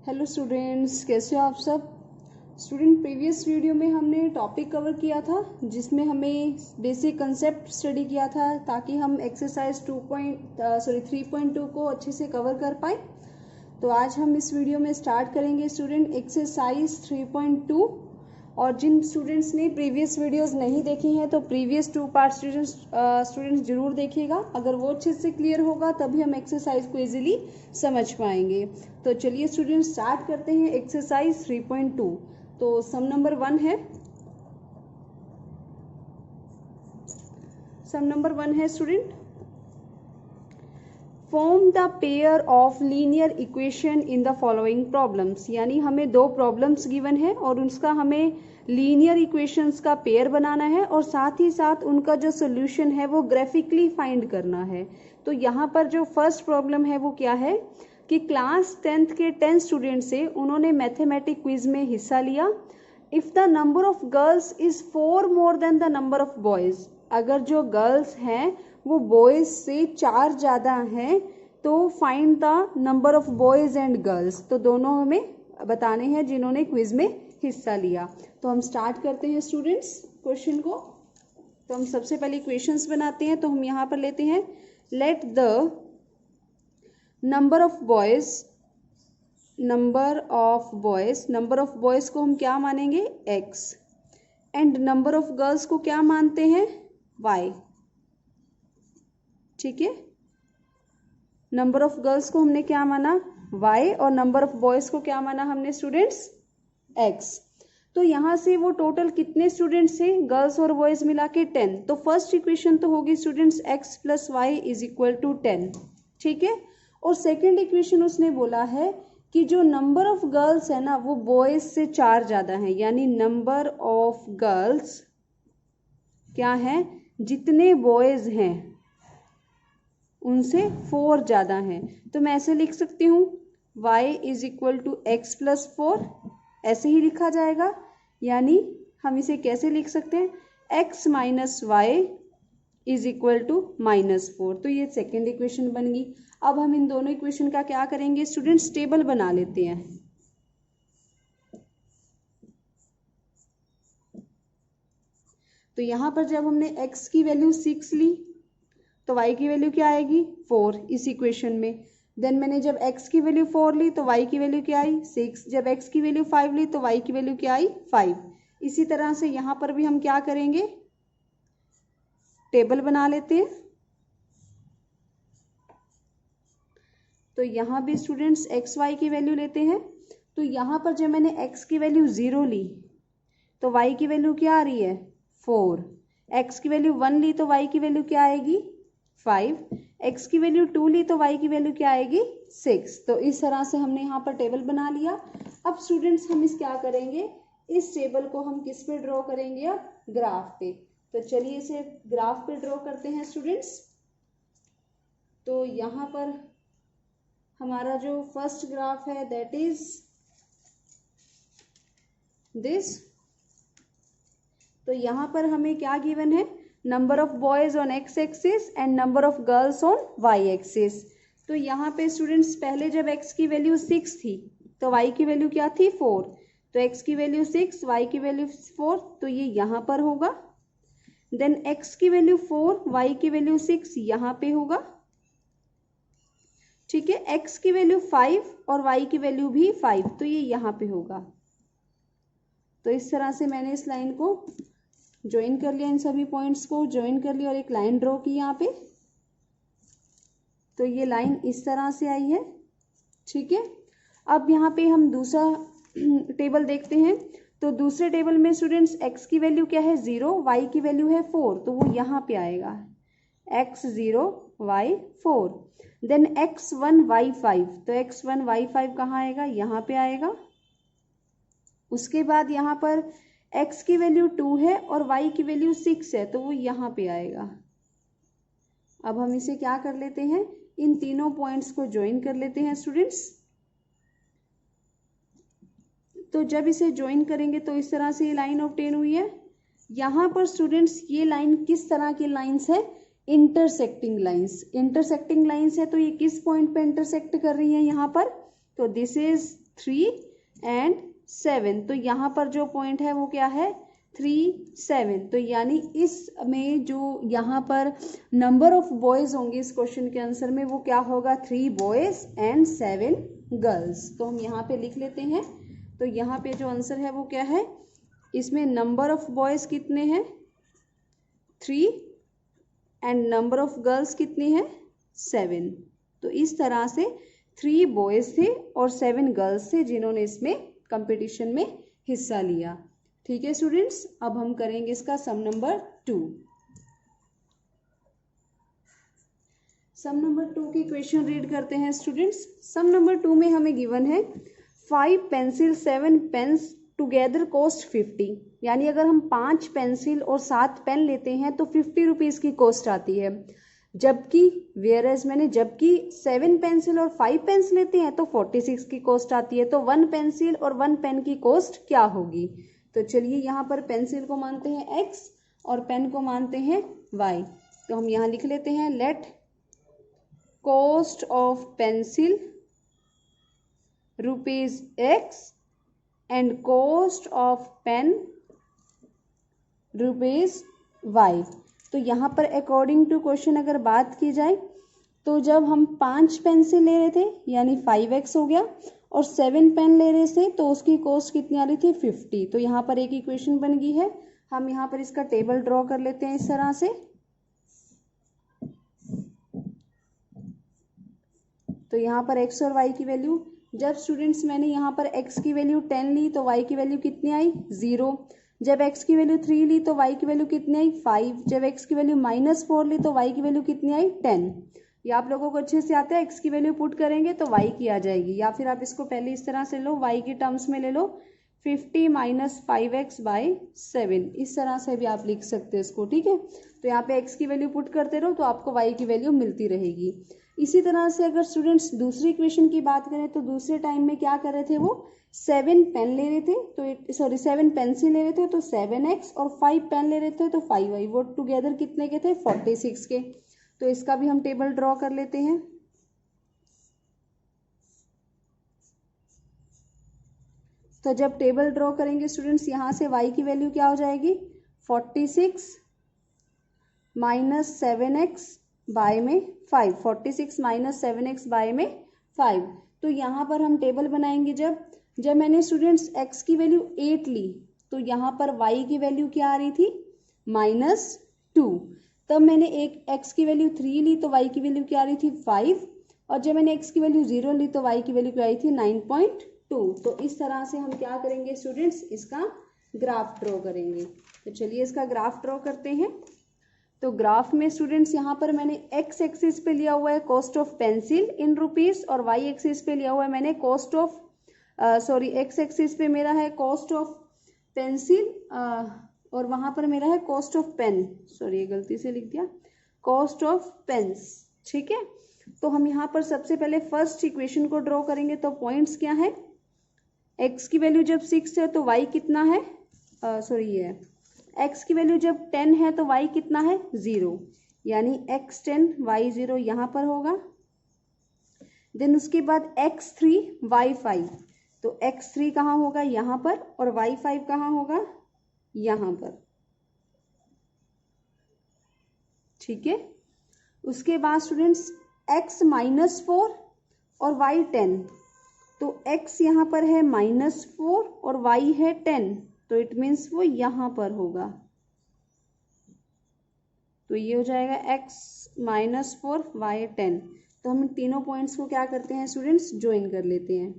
Hello students, कैसे हो आप सब। स्टूडेंट, प्रीवियस वीडियो में हमने टॉपिक कवर किया था जिसमें हमें बेसिक कंसेप्ट स्टडी किया था ताकि हम एक्सरसाइज 3.2 को अच्छे से कवर कर पाए। तो आज हम इस वीडियो में स्टार्ट करेंगे स्टूडेंट एक्सरसाइज 3.2। और जिन स्टूडेंट्स ने प्रीवियस वीडियोस नहीं देखी हैं तो प्रीवियस 2 पार्ट स्टूडेंट्स जरूर देखिएगा। अगर वो अच्छे से क्लियर होगा तभी हम एक्सरसाइज को इजीली समझ पाएंगे। तो चलिए स्टूडेंट्स स्टार्ट करते हैं एक्सरसाइज 3.2। तो सम नंबर 1 है। सम नंबर 1 है student, form the pair of linear equation in the following problems. यानी हमें 2 प्रॉब्लम्स गिवन है और उसका हमें लीनियर इक्वेशंस का पेयर बनाना है और साथ ही साथ उनका जो सोल्यूशन है वो ग्राफिकली फाइंड करना है। तो यहाँ पर जो फर्स्ट प्रॉब्लम है वो क्या है कि क्लास 10th के 10 स्टूडेंट्स से उन्होंने मैथमेटिक क्विज में हिस्सा लिया। If the number of girls is 4 more than the number of boys, अगर जो गर्ल्स हैं वो बॉयज से 4 ज़्यादा हैं तो find the number of boys and girls. तो दोनों हमें बताने हैं जिन्होंने क्विज में हिस्सा लिया। तो हम स्टार्ट करते हैं स्टूडेंट्स क्वेश्चन को। तो हम सबसे पहले क्वेश्चंस बनाते हैं। तो हम यहाँ पर लेते हैं let the number of boys, number of boys को हम क्या मानेंगे x, and number of girls को क्या मानते हैं y। ठीक है, नंबर ऑफ गर्ल्स को हमने क्या माना y और नंबर ऑफ बॉयज को क्या माना हमने स्टूडेंट्स x। तो यहाँ से वो टोटल कितने स्टूडेंट्स हैं गर्ल्स और बॉयज मिला के 10। तो फर्स्ट इक्वेशन तो होगी students x plus y is equal to 10। ठीक है, और सेकेंड इक्वेशन उसने बोला है कि जो नंबर ऑफ गर्ल्स है ना वो बॉयज से 4 ज़्यादा है, यानी नंबर ऑफ गर्ल्स क्या है, जितने बॉयज हैं उनसे 4 ज़्यादा हैं। तो मैं ऐसे लिख सकती हूँ y is equal to x plus 4, ऐसे ही लिखा जाएगा। यानी हम इसे कैसे लिख सकते हैं x minus y is equal to -4। तो ये सेकेंड इक्वेशन बन गई। अब हम इन दोनों इक्वेशन का क्या करेंगे स्टूडेंट्स, टेबल बना लेते हैं। तो यहाँ पर जब हमने x की वैल्यू 6 ली तो y की वैल्यू क्या आएगी 4 इस इक्वेशन में। देन मैंने जब x की वैल्यू 4 ली तो y की वैल्यू क्या आई 6। जब x की वैल्यू 5 ली तो y की वैल्यू क्या आई 5। इसी तरह से यहाँ पर भी हम क्या करेंगे, टेबल बना लेते हैं। तो यहाँ भी स्टूडेंट्स x y की वैल्यू लेते हैं। तो यहाँ पर जब मैंने x की वैल्यू 0 ली तो y की वैल्यू क्या आ रही है 4। x की वैल्यू 1 ली तो y की वैल्यू क्या आएगी 5। x की वैल्यू 2 ली तो y की वैल्यू क्या आएगी 6। तो इस तरह से हमने यहाँ पर टेबल बना लिया। अब स्टूडेंट्स हम इस क्या करेंगे, इस टेबल को हम किस पे ड्रॉ करेंगे, अब ग्राफ पे। तो चलिए इसे ग्राफ पे ड्रॉ करते हैं स्टूडेंट्स। तो यहाँ पर हमारा जो फर्स्ट ग्राफ है दैट इज दिस। तो यहाँ पर हमें क्या गिवन है, number of boys on x axis and number of girls on y axis. तो यहाँ पे स्टूडेंट्स पहले जब x की वैल्यू 6 थी तो y की वैल्यू क्या थी 4। तो x की वैल्यू 6, y की वैल्यू 4, तो ये यहाँ पर होगा। देन x की वैल्यू 4, y की वैल्यू 6 यहाँ पे होगा। ठीक है, x की वैल्यू 5 और y की वैल्यू भी 5, तो ये यहाँ पे होगा। तो इस तरह से मैंने इस लाइन को ज्वाइन कर लिया, इन सभी पॉइंट्स को ज्वाइन कर लिया और एक लाइन ड्रॉ की यहाँ पे। तो ये लाइन इस तरह से आई है। ठीक है, अब यहाँ पे हम दूसरा टेबल देखते हैं। तो दूसरे टेबल में स्टूडेंट्स x की वैल्यू क्या है 0, y की वैल्यू है 4, तो वो यहाँ पे आएगा x 0 y 4। Then x1 y 5, तो x1 y 5 कहाँ आएगा, यहाँ पे आएगा। उसके बाद यहाँ पर x की वैल्यू 2 है और y की वैल्यू 6 है, तो वो यहाँ पे आएगा। अब हम इसे क्या कर लेते हैं, इन तीनों पॉइंट्स को ज्वाइन कर लेते हैं स्टूडेंट्स। तो जब इसे ज्वाइन करेंगे तो इस तरह से ये लाइन ऑब्टेन हुई है। यहाँ पर स्टूडेंट्स ये लाइन किस तरह की लाइंस है, इंटरसेक्टिंग लाइंस है। तो ये किस पॉइंट पे इंटरसेक्ट कर रही है यहाँ पर, तो दिस इज 3 एंड 7। तो यहाँ पर जो पॉइंट है वो क्या है 3 7। तो यानी इसमें जो यहाँ पर नंबर ऑफ बॉयज होंगे इस क्वेश्चन के आंसर में वो क्या होगा 3 बॉयज एंड 7 गर्ल्स। तो हम यहाँ पे लिख लेते हैं। तो यहाँ पे जो आंसर है वो क्या है, इसमें नंबर ऑफ बॉयज कितने हैं 3 एंड नंबर ऑफ गर्ल्स कितनी है 7। तो इस तरह से 3 बॉयज थे और 7 गर्ल्स थे जिन्होंने इसमें कंपटीशन में हिस्सा लिया। ठीक है स्टूडेंट्स, अब हम करेंगे इसका सम नंबर 2। सम नंबर 2 की क्वेश्चन रीड करते हैं स्टूडेंट्स। सम नंबर 2 में हमें गिवन है 5 पेंसिल 7 पेन्स टुगेदर कॉस्ट 50। यानी अगर हम 5 पेंसिल और 7 पेन लेते हैं तो 50 रुपीज़ की कॉस्ट आती है। जबकि जबकि 7 पेंसिल और 5 पेन्स लेते हैं तो 46 की कॉस्ट आती है। तो 1 पेंसिल और 1 पेन की कॉस्ट क्या होगी। तो चलिए यहाँ पर पेंसिल को मानते हैं x और पेन को मानते हैं y। तो हम यहाँ लिख लेते हैं let cost of pencil ₹x and cost of pen ₹y। तो यहाँ पर अकॉर्डिंग टू क्वेश्चन अगर बात की जाए तो जब हम 5 पेंसिल ले रहे थे यानी 5x हो गया और 7 पेन ले रहे थे तो उसकी कॉस्ट कितनी आ रही थी 50। तो यहाँ पर एक इक्वेशन बन गई है। हम यहाँ पर इसका टेबल ड्रॉ कर लेते हैं इस तरह से। तो यहाँ पर x और y की वैल्यू, जब स्टूडेंट्स मैंने यहाँ पर x की वैल्यू 10 ली तो y की वैल्यू कितनी आई 0। जब x की वैल्यू 3 ली तो y की वैल्यू कितनी आई 5। जब x की वैल्यू -4 ली तो y की वैल्यू कितनी आई 10। ये आप लोगों को अच्छे से आता है। x की वैल्यू पुट करेंगे तो y की आ जाएगी, या फिर आप इसको पहले इस तरह से लो y की टर्म्स में ले लो 50 - 5x/7। इस तरह से भी आप लिख सकते हो इसको। ठीक है, तो यहाँ पे x की वैल्यू पुट करते रहो तो आपको y की वैल्यू मिलती रहेगी। इसी तरह से अगर स्टूडेंट्स दूसरी इक्वेशन की बात करें तो दूसरे टाइम में क्या कर रहे थे, वो 7 पेन ले रहे थे तो 7 पेंसिल ले रहे थे तो 7x और 5 पेन ले रहे थे तो 5y। वो टुगेदर कितने के थे 46 के। तो इसका भी हम टेबल ड्रॉ कर लेते हैं। तो जब टेबल ड्रॉ करेंगे स्टूडेंट्स यहाँ से y की वैल्यू क्या हो जाएगी 46 - 7x बाय में 5। 46 - 7x बाय में 5। तो यहाँ पर हम टेबल बनाएंगे जब मैंने स्टूडेंट्स x की वैल्यू 8 ली तो यहाँ पर y की वैल्यू क्या आ रही थी -2। तब मैंने एक x की वैल्यू 3 ली तो y की वैल्यू क्या आ रही थी 5। और जब मैंने x की वैल्यू 0 ली तो y की वैल्यू क्या आई थी 9.2। तो इस तरह से हम क्या करेंगे स्टूडेंट्स, इसका ग्राफ ड्रॉ करेंगे। तो चलिए इसका ग्राफ ड्रॉ करते हैं। तो ग्राफ में स्टूडेंट्स यहाँ पर मैंने x एक्सिस पे लिया हुआ है cost of pencil in rupees और y एक्सिस पे लिया हुआ है मैंने कॉस्ट ऑफ x एक्सिस पे मेरा है कॉस्ट ऑफ पेंसिल और वहाँ पर मेरा है कॉस्ट ऑफ पेन। सॉरी ये गलती से लिख दिया, कॉस्ट ऑफ पेन्स। ठीक है, तो हम यहाँ पर सबसे पहले फर्स्ट इक्वेशन को ड्रॉ करेंगे। तो पॉइंट्स क्या है, x की वैल्यू जब 6 है तो y कितना है, ये है x की वैल्यू जब 10 है तो y कितना है 0, यानी x 10 y 0 यहाँ पर होगा। देन उसके बाद x 3 y 5। तो x 3 कहाँ होगा यहाँ पर और y 5 कहाँ होगा यहाँ पर। ठीक है, उसके बाद स्टूडेंट्स x -4 और y 10। तो x यहाँ पर है -4 और y है 10, तो इट मीन्स वो यहाँ पर होगा। तो ये हो जाएगा x -4 y 10। तो हम तीनों पॉइंट्स को क्या करते हैं स्टूडेंट्स, ज्वाइन कर लेते हैं।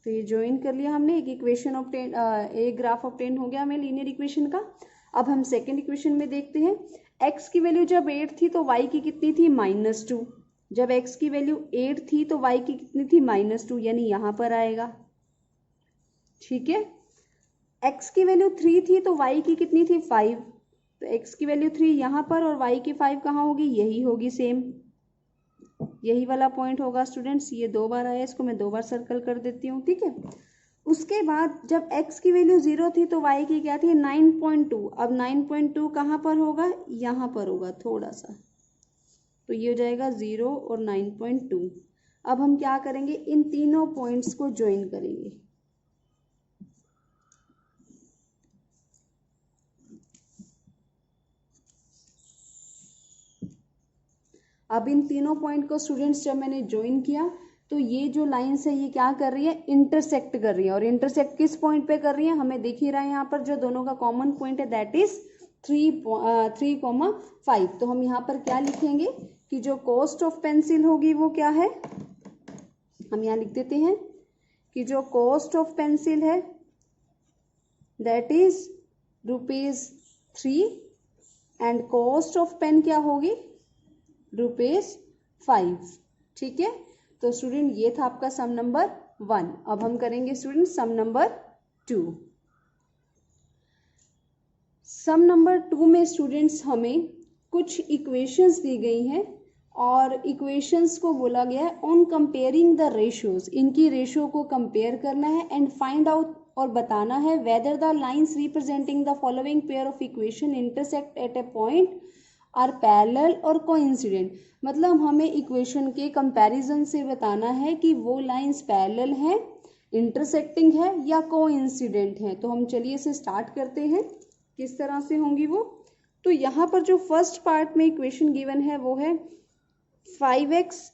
तो ये ज्वाइन कर लिया हमने, एक इक्वेशन ऑब्टेन, एक ग्राफ ऑब्टेन हो गया हमें लीनियर इक्वेशन का। अब हम सेकेंड इक्वेशन में देखते हैं। x की वैल्यू जब 8 थी तो y की कितनी थी -2। जब x की वैल्यू 8 थी तो y की कितनी थी -2, यानी यहाँ पर आएगा। ठीक है, x की वैल्यू 3 थी तो y की कितनी थी 5। तो x की वैल्यू 3 यहाँ पर और y की 5 कहाँ होगी, यही होगी, सेम यही वाला पॉइंट होगा स्टूडेंट्स। ये 2 बार आया, इसको मैं 2 बार सर्कल कर देती हूँ। ठीक है, उसके बाद जब x की वैल्यू 0 थी तो y की क्या थी 9.2। अब 9.2 कहाँ पर होगा, यहाँ पर होगा थोड़ा सा, तो ये हो जाएगा 0 और 9.2। अब हम क्या करेंगे, इन तीनों पॉइंट्स को ज्वाइन करेंगे। अब इन तीनों पॉइंट को स्टूडेंट्स जब मैंने ज्वाइन किया तो ये जो लाइंस है ये क्या कर रही है, इंटरसेक्ट कर रही है। और इंटरसेक्ट किस पॉइंट पे कर रही है, हमें दिख ही रहा है यहाँ पर जो दोनों का कॉमन पॉइंट है, दैट इज 3,5। तो हम यहाँ पर क्या लिखेंगे कि जो कॉस्ट ऑफ पेंसिल होगी वो क्या है, हम यहाँ लिख देते हैं कि जो कॉस्ट ऑफ पेंसिल है that is ₹3 and cost of pen क्या होगी ₹5। ठीक है, तो स्टूडेंट ये था आपका सम नंबर 1। अब हम करेंगे स्टूडेंट सम नंबर 2। सम नंबर 2 में स्टूडेंट्स हमें कुछ इक्वेशंस दी गई हैं और इक्वेशंस को बोला गया है ऑन कंपेयरिंग द रेशियोज, इनकी रेशियो को कंपेयर करना है एंड फाइंड आउट और बताना है whether the lines representing the following pair of equation intersect at a point are parallel और कोइंसिडेंट। मतलब हमें इक्वेशन के कंपैरिजन से बताना है कि वो लाइंस पैरेलल हैं, इंटरसेक्टिंग है या कोइंसिडेंट है। तो हम चलिए इसे स्टार्ट करते हैं, किस तरह से होंगी वो। तो यहाँ पर जो फर्स्ट पार्ट में इक्वेशन गिवन है वो है 5x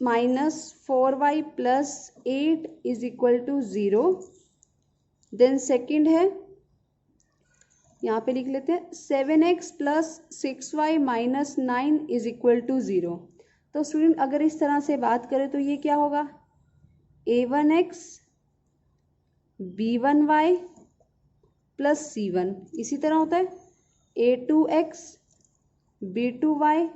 minus 4y plus 8 is equal to 0। Then second है, यहाँ पे लिख लेते हैं 7x plus 6y minus 9 is equal to 0। तो स्टूडेंट अगर इस तरह से बात करें तो ये क्या होगा, a1x b1y प्लस c1, इसी तरह होता है a2x b2y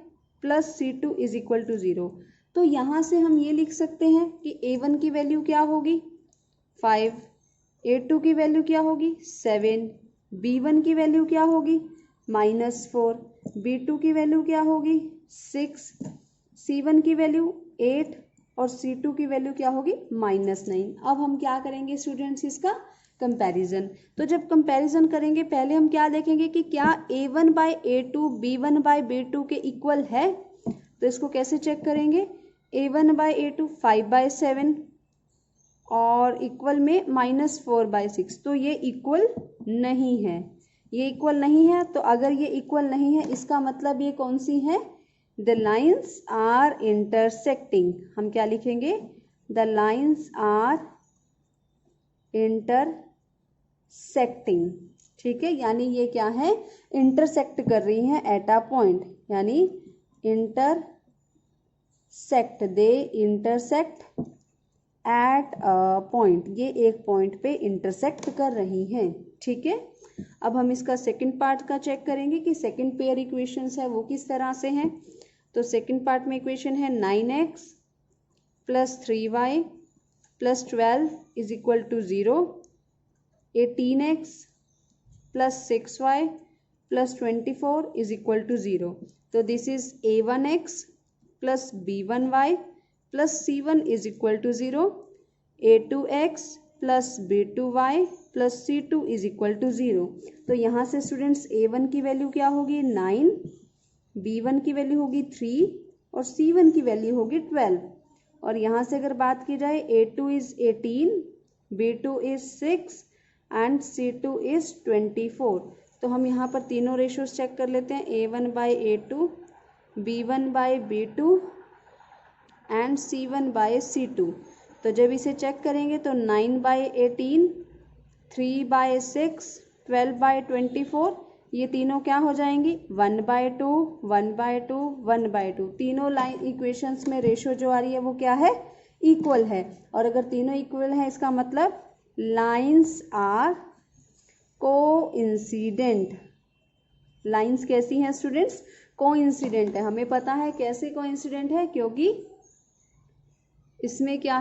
plus c2 is equal to 0। तो यहाँ से हम ये लिख सकते हैं कि a1 की वैल्यू क्या होगी 5, a2 की वैल्यू क्या होगी 7, b1 की वैल्यू क्या होगी -4, b2 की वैल्यू क्या होगी 6, c1 की वैल्यू 8 और c2 की वैल्यू क्या होगी -9। अब हम क्या करेंगे स्टूडेंट्स, इसका कंपैरिजन। तो जब कंपैरिजन करेंगे पहले हम क्या देखेंगे कि क्या a1 by a2 b1 by b2 के इक्वल है। तो इसको कैसे चेक करेंगे, a1 बाई a2 5/7 और इक्वल में -4/6, तो ये इक्वल नहीं है, ये इक्वल नहीं है। तो अगर ये इक्वल नहीं है इसका मतलब ये कौन सी है, द लाइन्स आर इंटरसेक्टिंग। हम क्या लिखेंगे, द लाइन्स आर इंटरसेक्टिंग। ठीक है, यानी ये क्या है, इंटरसेक्ट कर रही हैं एट अ पॉइंट, यानी intersect, they intersect at a point, ये एक पॉइंट पे इंटरसेक्ट कर रही हैं। ठीक है, अब हम इसका सेकंड पार्ट का चेक करेंगे कि सेकंड पेयर इक्वेशंस है वो किस तरह से हैं। तो सेकंड पार्ट में इक्वेशन है 9x plus 3y plus 12 is equal to 0, 18x plus 6y plus 24 is equal to 0। तो this is a1x plus b1y plus c1 is equal to 0, a2x plus b2y plus c2 is equal to 0। तो यहाँ से students a1 की value क्या होगी 9, b1 की value होगी 3 और c1 की वैल्यू होगी 12। और यहाँ से अगर बात की जाए a2 is 18, b2 is 6 and c2 is 24। तो हम यहाँ पर तीनों रेशियोज चेक कर लेते हैं, a1 by a2, b1 by b2 and c1 bye c2। तो जब इसे चेक करेंगे तो 9/18, 3/6, 12/24, ये तीनों क्या हो जाएंगी 1/2, 1/2, 1/2। तीनों लाइन इक्वेशंस में रेशियो जो आ रही है वो क्या है, इक्वल है। और अगर तीनों इक्वल है इसका मतलब लाइंस आर कोइंसिडेंट। लाइंस कैसी हैं स्टूडेंट्स, कोइंसिडेंट है। हमें पता है कैसे कोइंसिडेंट है, क्योंकि इसमें क्या